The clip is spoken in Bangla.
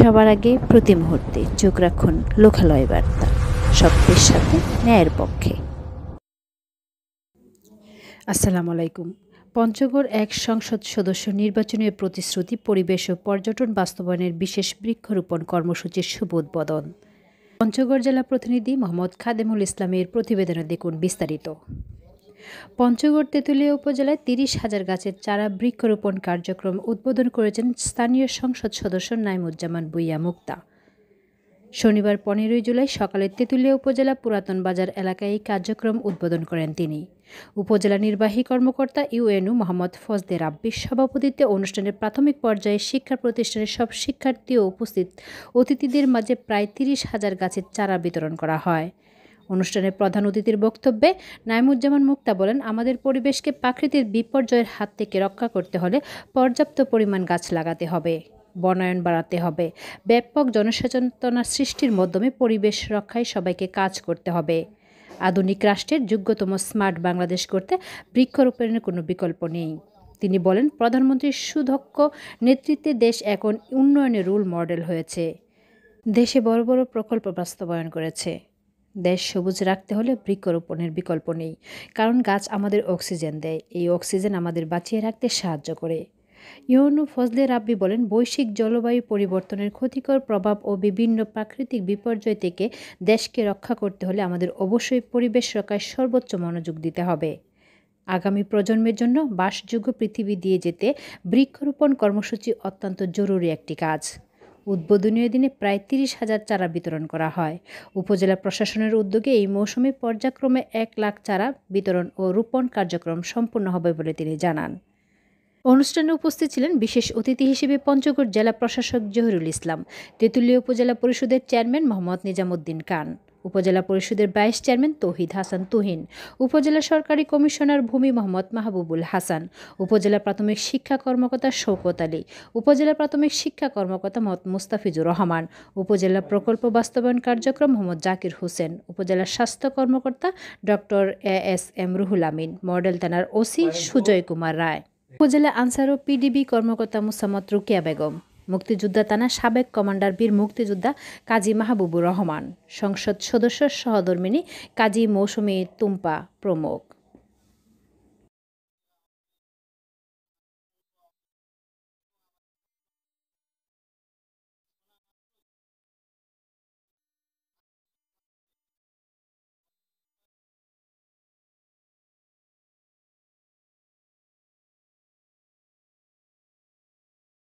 সবার আগে প্রতি মুহূর্তে চোখ রাখুন লোকালয় বার্তা, সত্যের সাথে ন্যায়ের পক্ষে। আসসালামু আলাইকুম। পঞ্চগড় এক সংসদ সদস্য নির্বাচনের প্রতিশ্রুতি, পরিবেশ ও পর্যটন বাস্তবায়নের বিশেষ বৃক্ষরোপণ কর্মসূচির শুভ উদ্বোধন। পঞ্চগড় জেলা প্রতিনিধি মোহাম্মদ খাদেমুল ইসলামের প্রতিবেদনে দেখুন বিস্তারিত। পঞ্চগড় তেঁতুলিয়া উপজেলায় ৩০,০০০ গাছের চারা বৃক্ষরোপণ কার্যক্রম উদ্বোধন করেছেন স্থানীয় সংসদ সদস্য নাইমুজ্জামান ভূঁইয়া মুক্তা। শনিবার ১৫ জুলাই সকালে তেঁতুলিয়া উপজেলা পুরাতন বাজার এলাকায় এই কার্যক্রম উদ্বোধন করেন তিনি। উপজেলা নির্বাহী কর্মকর্তা ইউএনও মোহাম্মদ ফজলে রাব্বির সভাপতিত্বে অনুষ্ঠানের প্রাথমিক পর্যায়ে শিক্ষা প্রতিষ্ঠানের সব শিক্ষার্থী ও উপস্থিত অতিথিদের মাঝে প্রায় ৩০,০০০ গাছের চারা বিতরণ করা হয়। অনুষ্ঠানের প্রধান অতিথির বক্তব্যে নাইমুজ্জামান মুক্তা বলেন, আমাদের পরিবেশকে প্রাকৃতিক বিপর্যয়ের হাত থেকে রক্ষা করতে হলে পর্যাপ্ত পরিমাণ গাছ লাগাতে হবে, বনায়ন বাড়াতে হবে, ব্যাপক জনসচেতনতা সৃষ্টির মাধ্যমে পরিবেশ রক্ষায় সবাইকে কাজ করতে হবে। আধুনিক রাষ্ট্রের যোগ্যতম স্মার্ট বাংলাদেশ করতে বৃক্ষরোপণের কোনো বিকল্প নেই। তিনি বলেন, প্রধানমন্ত্রীর সুদক্ষ নেতৃত্বে দেশ এখন উন্নয়নের রোল মডেল হয়েছে। দেশে বড় বড় প্রকল্প বাস্তবায়ন করেছে। দেশ সবুজ রাখতে হলে বৃক্ষরোপণের বিকল্প নেই, কারণ গাছ আমাদের অক্সিজেন দেয়। এই অক্সিজেন আমাদের বাঁচিয়ে রাখতে সাহায্য করে। ইউএনও ফজলে রাব্বি বলেন, বৈশ্বিক জলবায়ু পরিবর্তনের ক্ষতিকর প্রভাব ও বিভিন্ন প্রাকৃতিক বিপর্যয় থেকে দেশকে রক্ষা করতে হলে আমাদের অবশ্যই পরিবেশ রক্ষায় সর্বোচ্চ মনোযোগ দিতে হবে। আগামী প্রজন্মের জন্য বাসযোগ্য পৃথিবী দিয়ে যেতে বৃক্ষরোপণ কর্মসূচি অত্যন্ত জরুরি একটি কাজ। উদ্বোধনীয় দিনে প্রায় ৩০,০০০ চারা বিতরণ করা হয়। উপজেলা প্রশাসনের উদ্যোগে এই মৌসুমে পর্যায়ক্রমে ১ লাখ চারা বিতরণ ও রোপণ কার্যক্রম সম্পূর্ণ হবে বলে তিনি জানান। অনুষ্ঠানে উপস্থিত ছিলেন বিশেষ অতিথি হিসেবে পঞ্চগড় জেলা প্রশাসক জহিরুল ইসলাম, তেঁতুলিয়া উপজেলা পরিষদের চেয়ারম্যান মোহাম্মদ নিজামুদ্দিন খান, উপজেলা পরিষদের ভাইস চেয়ারম্যান তৌহিদ হাসান তুহিন, উপজেলা সরকারি কমিশনার ভূমি মোহাম্মদ মাহবুবুল হাসান, উপজেলা প্রাথমিক শিক্ষা কর্মকর্তা শওকত আলী, উপজেলা প্রাথমিক শিক্ষা কর্মকর্তা মোহাম্মদ মুস্তাফিজুর রহমান, উপজেলা প্রকল্প বাস্তবায়ন কার্যক্রম মোহাম্মদ জাকির হোসেন, উপজেলা স্বাস্থ্য কর্মকর্তা doctor ASM Ruhul Amin, model থানার ওসি সুজয় কুমার রায়, উপজেলা আনসার ও পিডিবি কর্মকর্তা মুসাম্মদ রুকিয়া বেগম, মুক্তিযোদ্ধা থানা সাবেক কমান্ডার বীর মুক্তিযোদ্ধা কাজী মাহবুবুর রহমান, সংসদ সদস্য সহধর্মিনী কাজী মৌসুমী তুম্পা প্রমুখ।